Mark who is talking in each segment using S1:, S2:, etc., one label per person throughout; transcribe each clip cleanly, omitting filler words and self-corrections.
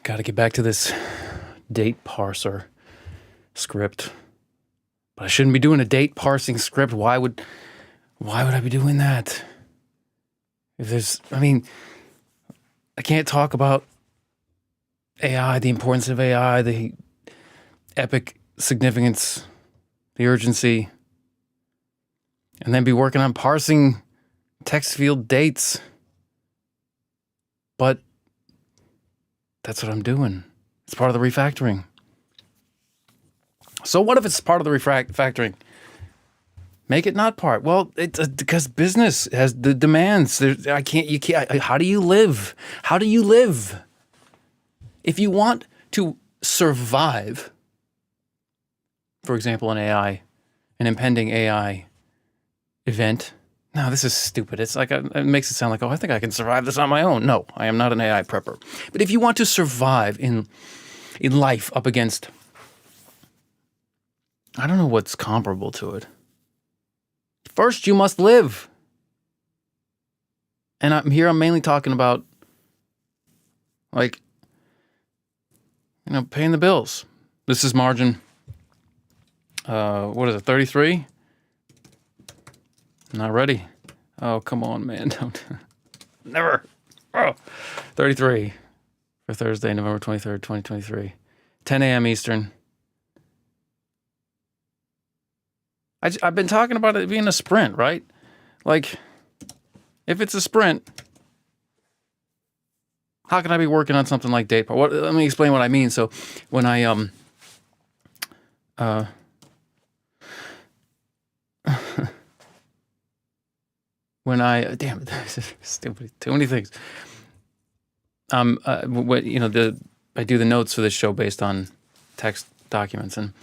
S1: Got to get back to this date parser script. But I shouldn't be doing a date parsing script. Why would I be doing that? I can't talk about AI, the importance of AI, the epic significance, the urgency, and then be working on parsing text field dates. But that's what I'm doing. It's part of the refactoring. So what if it's part of the refactoring? Make it not part. Well, because business has the demands. You can't. How do you live? How do you live? If you want to survive, for example, an impending AI event. No, this is stupid. It's like it makes it sound like, oh, I think I can survive this on my own. No, I am not an AI prepper. But if you want to survive in life up against, I don't know what's comparable to it. First, you must live. And I'm mainly talking about, paying the bills. This is margin, what is it, 33? Not ready. Oh, come on, man. Don't. Never. Oh. 33 for Thursday, November 23rd, 2023. 10 a.m. Eastern. I've been talking about it being a sprint, right? Like, if it's a sprint, how can I be working on something like date? Let me explain what I mean. So when damn it, this is stupid. Too many things. I do the notes for this show based on text documents, and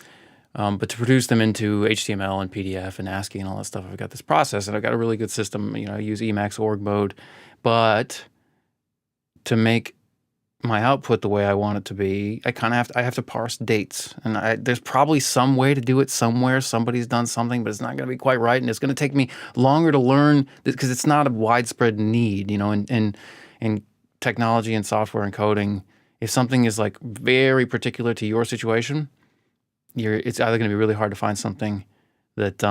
S1: but to produce them into HTML and PDF and ASCII and all that stuff, I've got this process, and I've got a really good system. I use Emacs org mode, but to make my output the way I want it to be, I have to parse dates, and there's probably some way to do it somewhere. Somebody's done something, but it's not going to be quite right, and it's going to take me longer to learn because it's not a widespread need. In technology and software and coding, if something is like very particular to your situation, it's either going to be really hard to find something that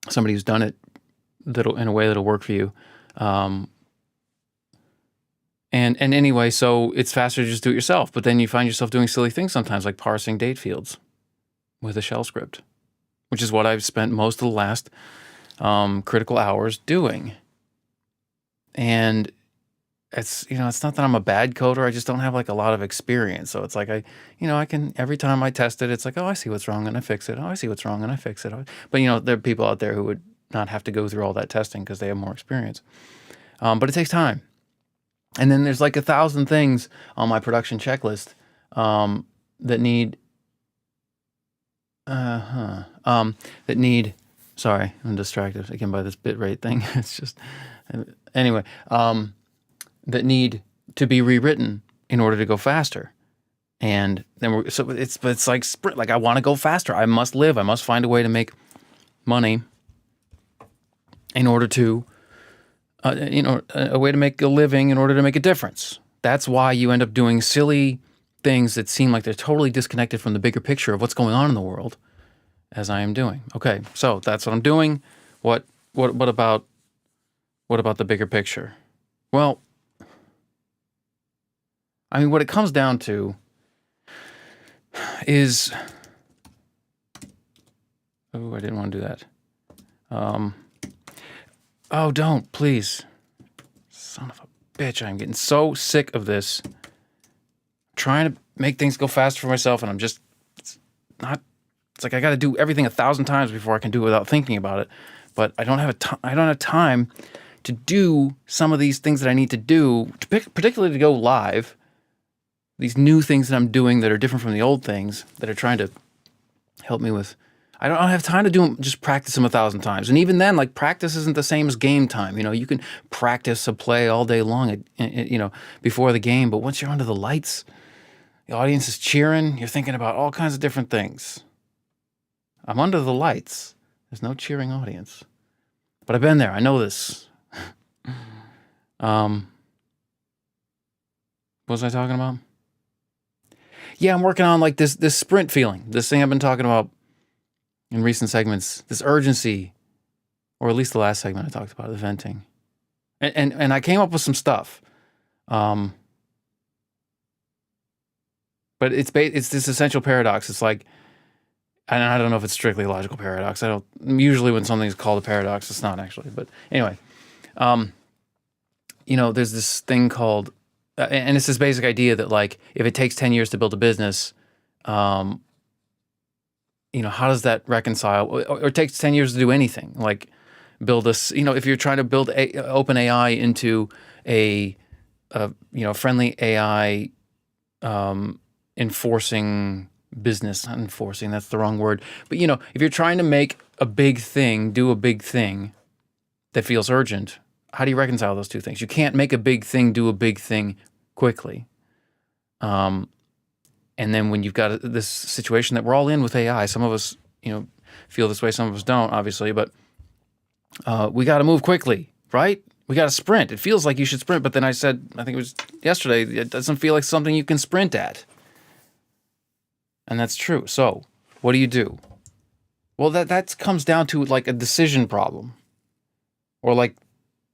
S1: somebody who's done it in a way that'll work for you. And anyway, so it's faster to just do it yourself. But then you find yourself doing silly things sometimes, like parsing date fields with a shell script, which is what I've spent most of the last critical hours doing. And it's not that I'm a bad coder. I just don't have like a lot of experience. So it's like I can, every time I test it, it's like, oh, I see what's wrong and I fix it. Oh, I see what's wrong and I fix it. But there are people out there who would not have to go through all that testing because they have more experience. But it takes time. And then there's like 1,000 things on my production checklist that need. Sorry, I'm distracted again by this bitrate thing. It's just anyway. That need to be rewritten in order to go faster. And then it's like sprint. Like I want to go faster. I must live. I must find a way to make money in order to. A way to make a living in order to make a difference. That's why you end up doing silly things that seem like they're totally disconnected from the bigger picture of what's going on in the world, as I am doing. Okay, so that's what I'm doing. What about the bigger picture? Well, what it comes down to is, I didn't want to do that. Oh, don't, please. Son of a bitch, I'm getting so sick of this. I'm trying to make things go faster for myself, and it's like I got to do everything 1,000 times before I can do it without thinking about it. But I don't have time to do some of these things that I need to do, particularly to go live. These new things that I'm doing that are different from the old things that are trying to help me with. I don't have time to do them, just practice them 1,000 times. And even then, like, practice isn't the same as game time. You can practice a play all day long, before the game. But once you're under the lights, the audience is cheering, you're thinking about all kinds of different things. I'm under the lights. There's no cheering audience. But I've been there. I know this. What was I talking about? Yeah, I'm working on like this sprint feeling, this thing I've been talking about in recent segments, this urgency, or at least the last segment I talked about, the venting. And I came up with some stuff. But it's this essential paradox. It's like, and I don't know if it's strictly a logical paradox. I don't usually when something's called a paradox, it's not actually. But anyway, there's this thing called, and it's this basic idea that like if it takes 10 years to build a business, how does that reconcile? Or it takes 10 years to do anything, like build this. If you're trying to build open AI into a friendly AI. Enforcing business, not enforcing, that's the wrong word. But, if you're trying to make a big thing, do a big thing that feels urgent, how do you reconcile those two things? You can't make a big thing, do a big thing quickly. And then when you've got this situation that we're all in with AI, some of us, feel this way, some of us don't, obviously, but we got to move quickly, right? We got to sprint. It feels like you should sprint, but then I said, I think it was yesterday, it doesn't feel like something you can sprint at. And that's true. So what do you do? Well, that comes down to like a decision problem or like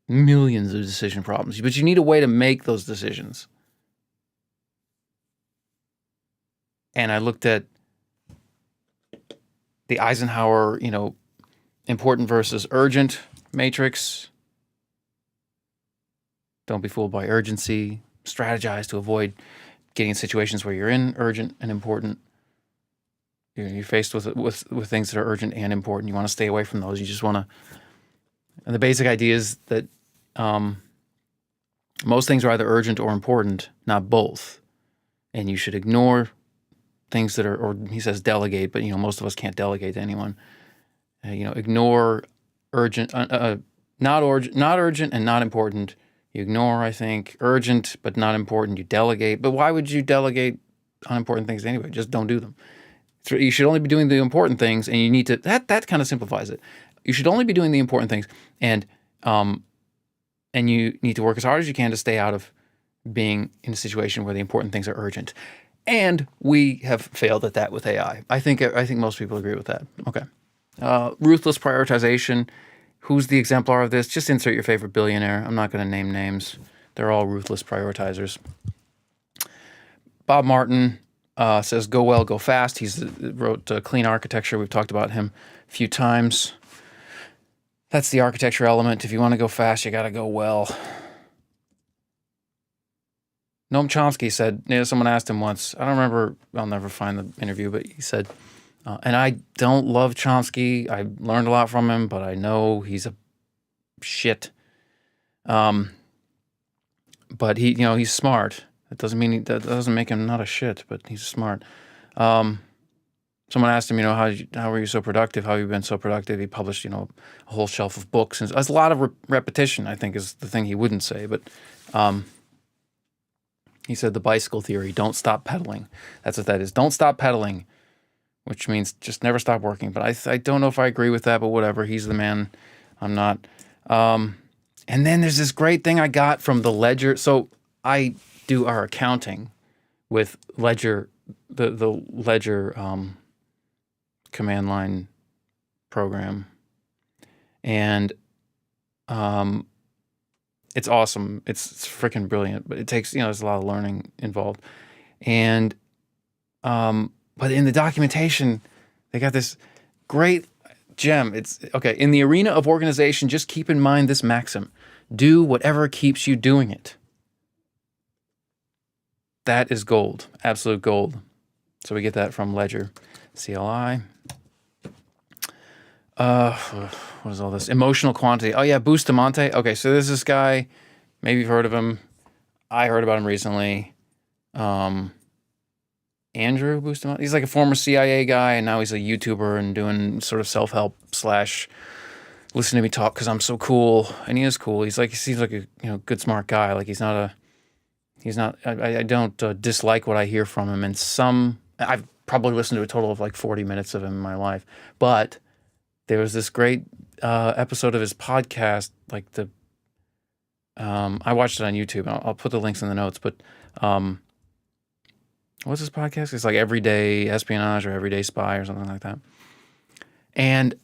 S1: millions of decision problems, but you need a way to make those decisions. And I looked at the Eisenhower, important versus urgent matrix. Don't be fooled by urgency. Strategize to avoid getting in situations where you're in urgent and important. You're faced with things that are urgent and important. You want to stay away from those. You just want to. And the basic idea is that most things are either urgent or important, not both. And you should ignore things that are, or he says delegate, but most of us can't delegate to anyone. Ignore urgent, not urgent and not important. You ignore, I think, urgent but not important. You delegate, but why would you delegate unimportant things anyway? Just don't do them. So you should only be doing the important things, and you need to. That kind of simplifies it. You should only be doing the important things, and you need to work as hard as you can to stay out of being in a situation where the important things are urgent. And we have failed at that with AI. I think most people agree with that. Okay. Ruthless prioritization. Who's the exemplar of this? Just insert your favorite billionaire. I'm not going to name names. They're all ruthless prioritizers. Bob Martin says, go well, go fast. He wrote Clean Architecture. We've talked about him a few times. That's the architecture element. If you want to go fast, you got to go well. Noam Chomsky said, someone asked him once, I don't remember, I'll never find the interview, but he said, and I don't love Chomsky. I learned a lot from him, but I know he's a shit. But he's smart. That doesn't make him not a shit, but he's smart. Someone asked him, how were you so productive? How have you been so productive? He published, a whole shelf of books. And there's a lot of repetition, I think, is the thing he wouldn't say. But he said the bicycle theory, don't stop pedaling. That's what that is. Don't stop pedaling, which means just never stop working. But I don't know if I agree with that, but whatever. He's the man. I'm not. And then there's this great thing I got from the Ledger. So I do our accounting with Ledger, the Ledger command line program. And it's awesome. It's freaking brilliant, but it takes, there's a lot of learning involved. And but in the documentation, they got this great gem. It's okay. In the arena of organization, just keep in mind this maxim: do whatever keeps you doing it. That is gold, absolute gold. So we get that from Ledger, CLI. What is all this? Emotional quantity. Oh yeah, Bustamante. Okay, so there's this guy. Maybe you've heard of him. I heard about him recently. Andrew Bustamante. He's like a former CIA guy, and now he's a YouTuber and doing sort of self-help / listen to me talk because I'm so cool, and he is cool. He seems like a good smart guy. Like he's not. I don't dislike what I hear from him, and I've probably listened to a total of like 40 minutes of him in my life, but there was this great episode of his podcast, like I watched it on YouTube, and I'll put the links in the notes, but what's this podcast? It's like Everyday Espionage or Everyday Spy or something like that. And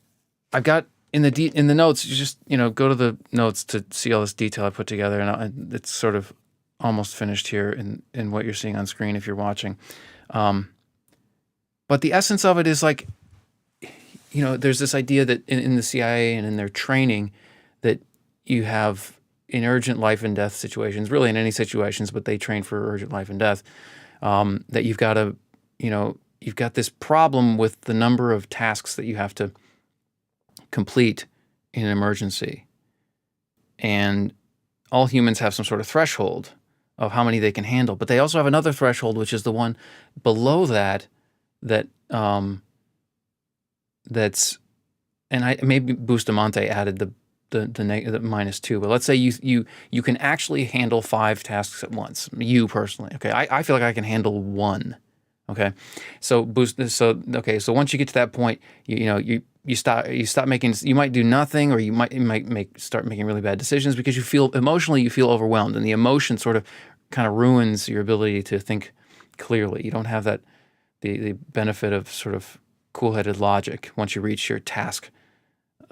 S1: I've got in the notes, you just, go to the notes to see all this detail I put together. And it's sort of almost finished here in what you're seeing on screen if you're watching. But the essence of it is like, there's this idea that in the CIA and in their training that you have in urgent life and death situations, really in any situations, but they train for urgent life and death, that you've got you've got this problem with the number of tasks that you have to complete in an emergency. And all humans have some sort of threshold of how many they can handle, but they also have another threshold, which is the one below that that's, and maybe Bustamante added the -2, but let's say you can actually handle 5 tasks at once. You personally, okay? I feel like I can handle 1. Okay, so once you get to that point, you stop making. You might do nothing, or you might start making really bad decisions because you feel overwhelmed, and the emotion sort of kind of ruins your ability to think clearly. You don't have that the benefit of sort of cool-headed logic once you reach your task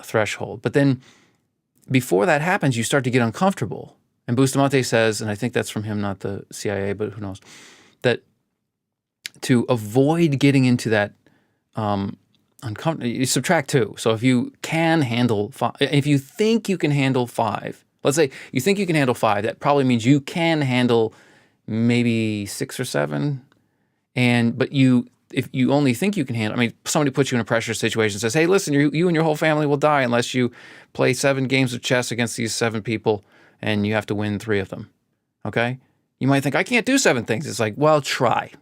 S1: threshold. But then before that happens, you start to get uncomfortable. And Bustamante says, and I think that's from him, not the CIA, but who knows, that to avoid getting into that uncomfortable, you subtract 2. So if you can handle 5, if you think you can handle 5, let's say you think you can handle 5, that probably means you can handle maybe 6 or 7. But if you only think you can handle, somebody puts you in a pressure situation and says, hey, listen, you and your whole family will die unless you play 7 games of chess against these 7 people and you have to win 3 of them. Okay? You might think, I can't do 7 things. It's like, well, try.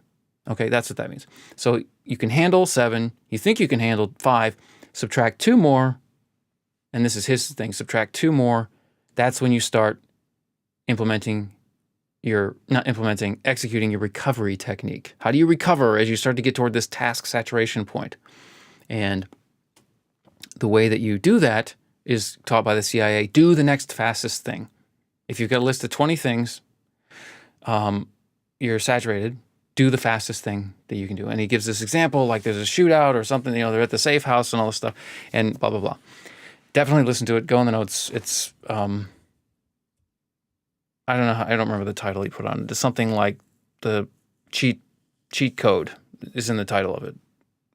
S1: Okay, that's what that means. So you can handle 7. You think you can handle 5. Subtract 2 more. And this is his thing. Subtract 2 more. That's when you start executing your recovery technique. How do you recover as you start to get toward this task saturation point? And the way that you do that is taught by the CIA. Do the next fastest thing. If you've got a list of 20 things, you're saturated, do the fastest thing that you can do. And he gives this example, like there's a shootout or something, they're at the safe house and all this stuff, and blah, blah, blah. Definitely listen to it. Go in the notes. It's, I don't remember the title he put on it. It's something like the cheat code is in the title of it.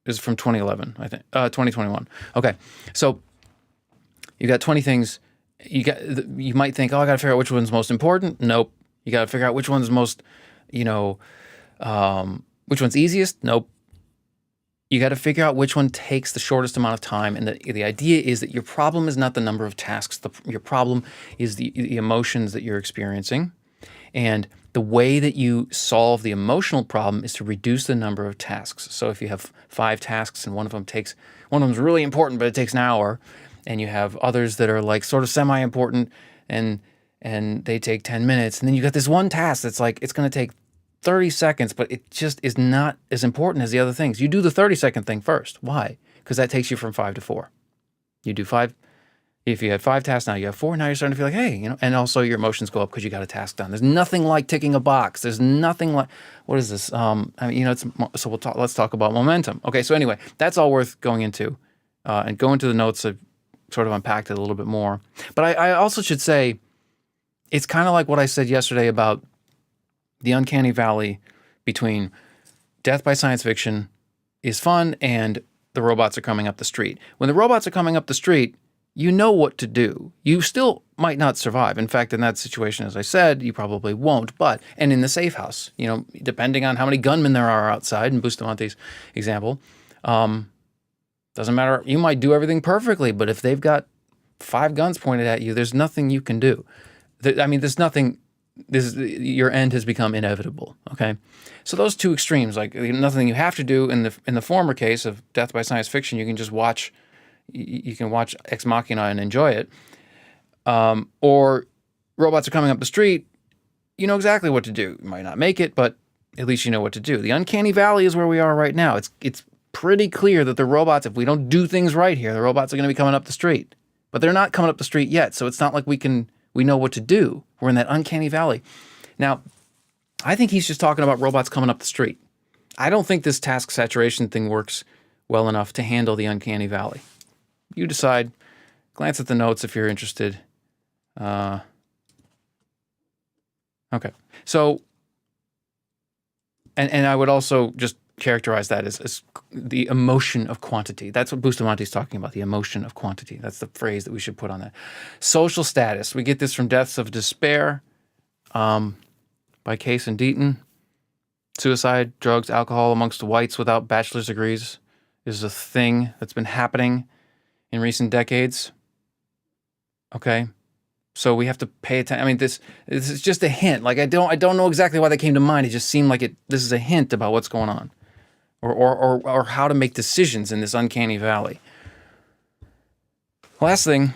S1: It's from 2011, I think, 2021. Okay, so you got 20 things. You might think, I got to figure out which one's most important. Nope. You got to figure out which one's most, which one's easiest. Nope. You got to figure out which one takes the shortest amount of time. And the idea is that your problem is not the number of tasks. Your problem is the emotions that you're experiencing. And the way that you solve the emotional problem is to reduce the number of tasks. So if you have 5 tasks and one of them's really important, but it takes an hour, and you have others that are like sort of semi-important and they take 10 minutes, and then you got this one task that's like, it's going to take 30 seconds, but it just is not as important as the other things. You do the 30-second thing first. Why? Because that takes you from 5 to 4. You do 5. If you had 5 tasks, now you have 4. Now you're starting to feel like, hey, and also your emotions go up because you got a task done. There's nothing like ticking a box. There's nothing like, what is this? So let's talk about momentum. Okay, so anyway, that's all worth going into. And go into the notes. I've sort of unpacked it a little bit more. But I also should say, it's kind of like what I said yesterday about the uncanny valley between death by science fiction is fun and the robots are coming up the street. When the robots are coming up the street, you know what to do. You still might not survive. In fact, in that situation, as I said, you probably won't. And in the safe house, depending on how many gunmen there are outside, in Bustamante's example, doesn't matter. You might do everything perfectly, but if they've got 5 guns pointed at you, there's nothing you can do. There's nothing. Your end has become inevitable. Okay, so those two extremes, like nothing you have to do. In the former case of death by science fiction, you can just watch. You can watch Ex Machina and enjoy it. Or robots are coming up the street. You know exactly what to do. You might not make it, but at least you know what to do. The uncanny valley is where we are right now. It's pretty clear that the robots, if we don't do things right here, the robots are going to be coming up the street. But they're not coming up the street yet, so it's not like we know what to do. We're in that uncanny valley. Now, I think he's just talking about robots coming up the street. I don't think this task saturation thing works well enough to handle the uncanny valley. You decide. Glance at the notes if you're interested. Okay. So, and I would also just characterize that as the emotion of quantity. That's what Bustamante's talking about, the emotion of quantity. That's the phrase that we should put on that. Social status. We get this from Deaths of Despair by Case and Deaton. Suicide, drugs, alcohol amongst whites without bachelor's degrees is a thing that's been happening in recent decades. Okay? So we have to pay attention. I mean, this is just a hint. Like I don't know exactly why that came to mind. It just seemed like this is a hint about what's going on, or how to make decisions in this uncanny valley. Last thing,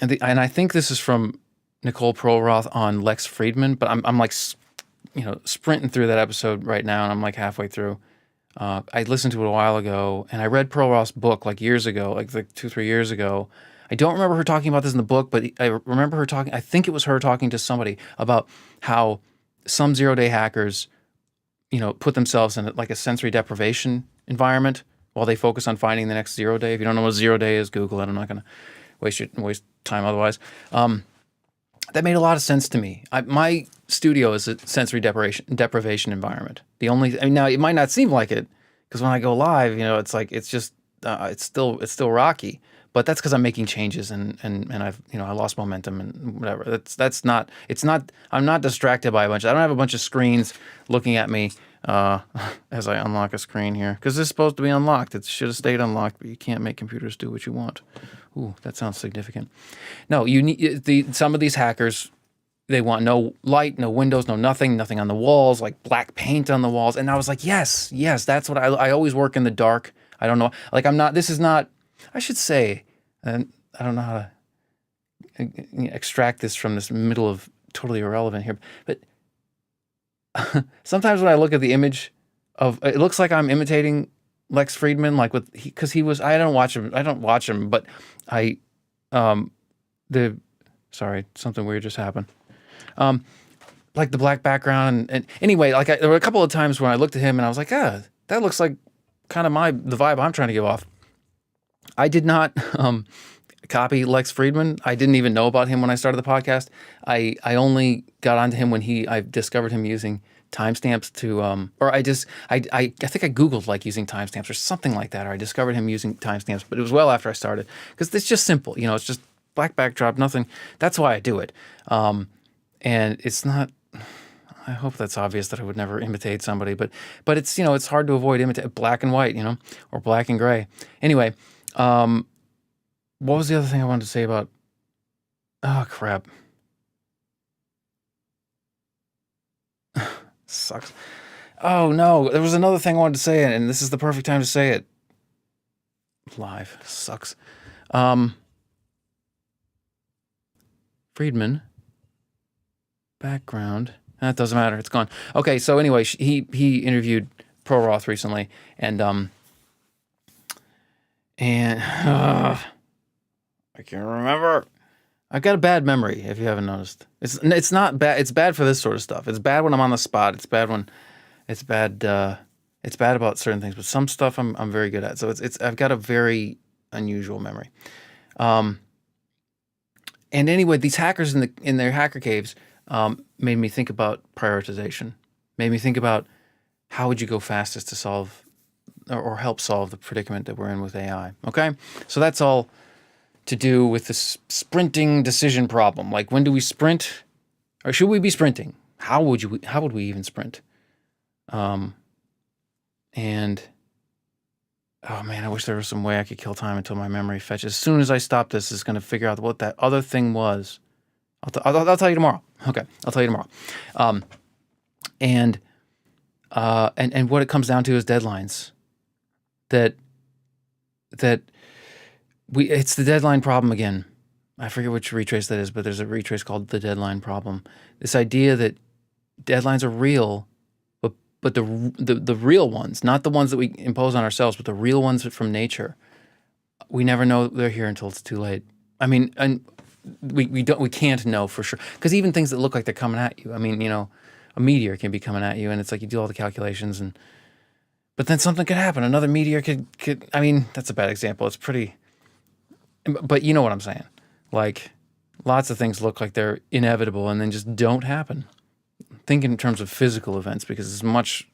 S1: and I think this is from Nicole Perlroth on Lex Friedman, but I'm like, sprinting through that episode right now, and I'm like halfway through. I listened to it a while ago, and I read Perlroth's book like years ago, like 2-3 years ago. I don't remember her talking about this in the book, but I remember her talking, I think it was her talking to somebody about how some zero-day hackers, put themselves in like a sensory deprivation environment while they focus on finding the next 0 day. If you don't know what 0 day is, Google it. I'm not going to waste time otherwise. That made a lot of sense to me. My studio is a sensory deprivation environment. Now it might not seem like it because when I go live, it's like it's still rocky. But that's because I'm making changes and I've I lost momentum and whatever. I'm not distracted by a bunch. I don't have a bunch of screens looking at me as I unlock a screen here because this is supposed to be unlocked. It should have stayed unlocked, but you can't make computers do what you want. Ooh, that sounds significant. No, you need some of these hackers. They want no light, no windows, nothing on the walls, like black paint on the walls. And I was like, yes, that's what I always work in the dark. I don't know, like this is not. I should say, and I don't know how to extract this from this middle of totally irrelevant here, but sometimes when I look at the image it looks like I'm imitating Lex Friedman, like because he was. I don't watch him, but sorry, something weird just happened. Like the black background and anyway, like there were a couple of times when I looked at him and I was like, that looks like kind of the vibe I'm trying to give off. I did not copy Lex Friedman. I didn't even know about him when I started the podcast. I only got onto him when I discovered him using timestamps to, or I think I Googled like using timestamps or something like that, or I discovered him using timestamps, but it was well after I started because it's just simple. It's just black backdrop, nothing. That's why I do it. And it's not, I hope that's obvious that I would never imitate somebody, but it's, it's hard to avoid imitate black and white, or black and gray. Anyway, what was the other thing I wanted to say about? Oh crap! Sucks. Oh no, there was another thing I wanted to say, and this is the perfect time to say it. Live sucks. Friedman. Background. That doesn't matter. It's gone. Okay, so anyway, he interviewed Perlroth recently, and I can't remember. I've got a bad memory, if you haven't noticed. It's not bad. It's bad for this sort of stuff. It's bad when I'm on the spot. It's bad about certain things, but some stuff I'm very good at. So I've got a very unusual memory. And anyway, these hackers in their hacker caves made me think about prioritization. Made me think about how would you go fastest to solve or help solve the predicament that we're in with AI. Okay? So that's all to do with the sprinting decision problem. Like, when do we sprint? Or should we be sprinting? How would we even sprint? And oh man, I wish there was some way I could kill time until my memory fetches. As soon as I stop this, it's going to figure out what that other thing was. I'll tell you tomorrow. Okay, I'll tell you tomorrow. And what it comes down to is deadlines. It's the deadline problem again. I forget which retrace that is, but there's a retrace called the deadline problem. This idea that deadlines are real, but the real ones, not the ones that we impose on ourselves, but the real ones from nature, we never know they're here until it's too late. I mean, and we can't know for sure, because even things that look like they're coming at you. I mean, a meteor can be coming at you, and it's like you do all the calculations, but then something could happen. Another meteor could. I mean, that's a bad example. It's pretty, but you know what I'm saying. Like, lots of things look like they're inevitable and then just don't happen. Think in terms of physical events, because it's much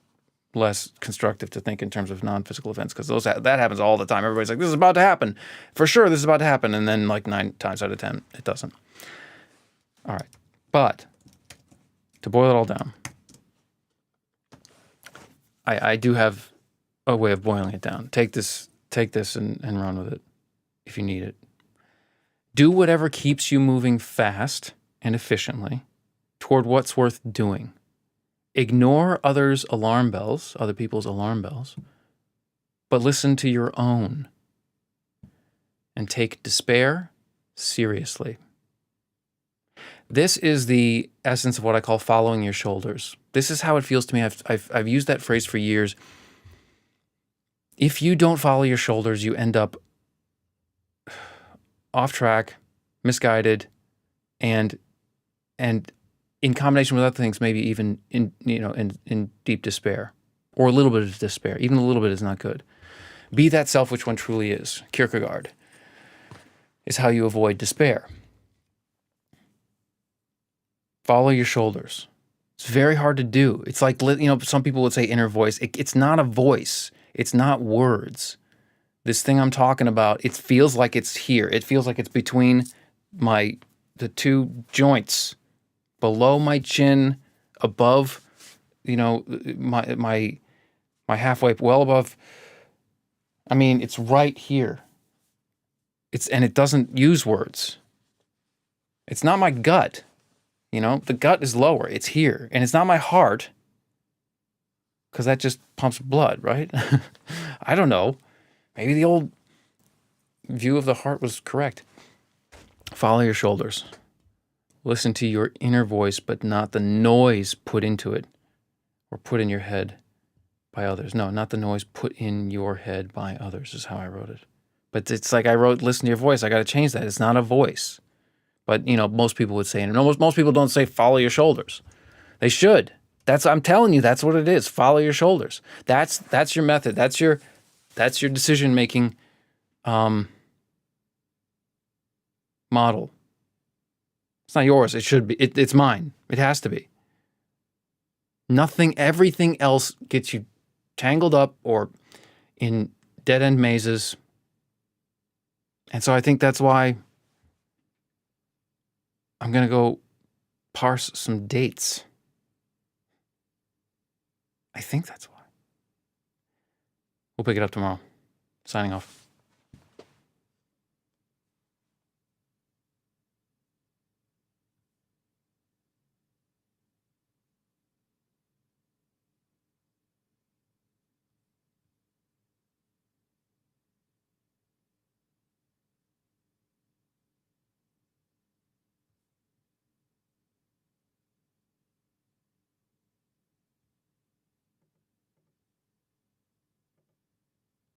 S1: less constructive to think in terms of non-physical events, because that happens all the time. Everybody's like, this is about to happen. For sure, this is about to happen. And then like 9 times out of 10, it doesn't. All right. But to boil it all down, I do have a way of boiling it down. Take this and run with it if you need it. Do whatever keeps you moving fast and efficiently toward what's worth doing. Ignore other people's alarm bells, but listen to your own. And take despair seriously. This is the essence of what I call following your shoulders. This is how it feels to me. I've used that phrase for years. If you don't follow your shoulders, you end up off track, misguided, and in combination with other things, maybe even in deep despair, or a little bit of despair. Even a little bit is not good. Be that self which one truly is. Kierkegaard is how you avoid despair. Follow your shoulders. It's very hard to do. It's like, some people would say inner voice. It's not a voice. It's not words. This thing I'm talking about, it feels like it's here. It feels like it's between the two joints, below my chin, above, my halfway, well above. I mean, it's right here. And it doesn't use words. It's not my gut. The gut is lower. It's here. And it's not my heart, because that just pumps blood, right? I don't know. Maybe the old view of the heart was correct. Follow your shoulders. Listen to your inner voice, but not the noise put into it or put in your head by others. No, not the noise put in your head by others is how I wrote it. But it's like I wrote, listen to your voice. I got to change that. It's not a voice. But, most people would say, and most people don't say follow your shoulders. They should. I'm telling you, that's what it is. Follow your shoulders. That's your method. That's your decision-making model. It's not yours. It should be. It's mine. It has to be. Everything else gets you tangled up or in dead-end mazes. And so I think that's why I'm going to go parse some dates. I think that's why. We'll pick it up tomorrow. Signing off.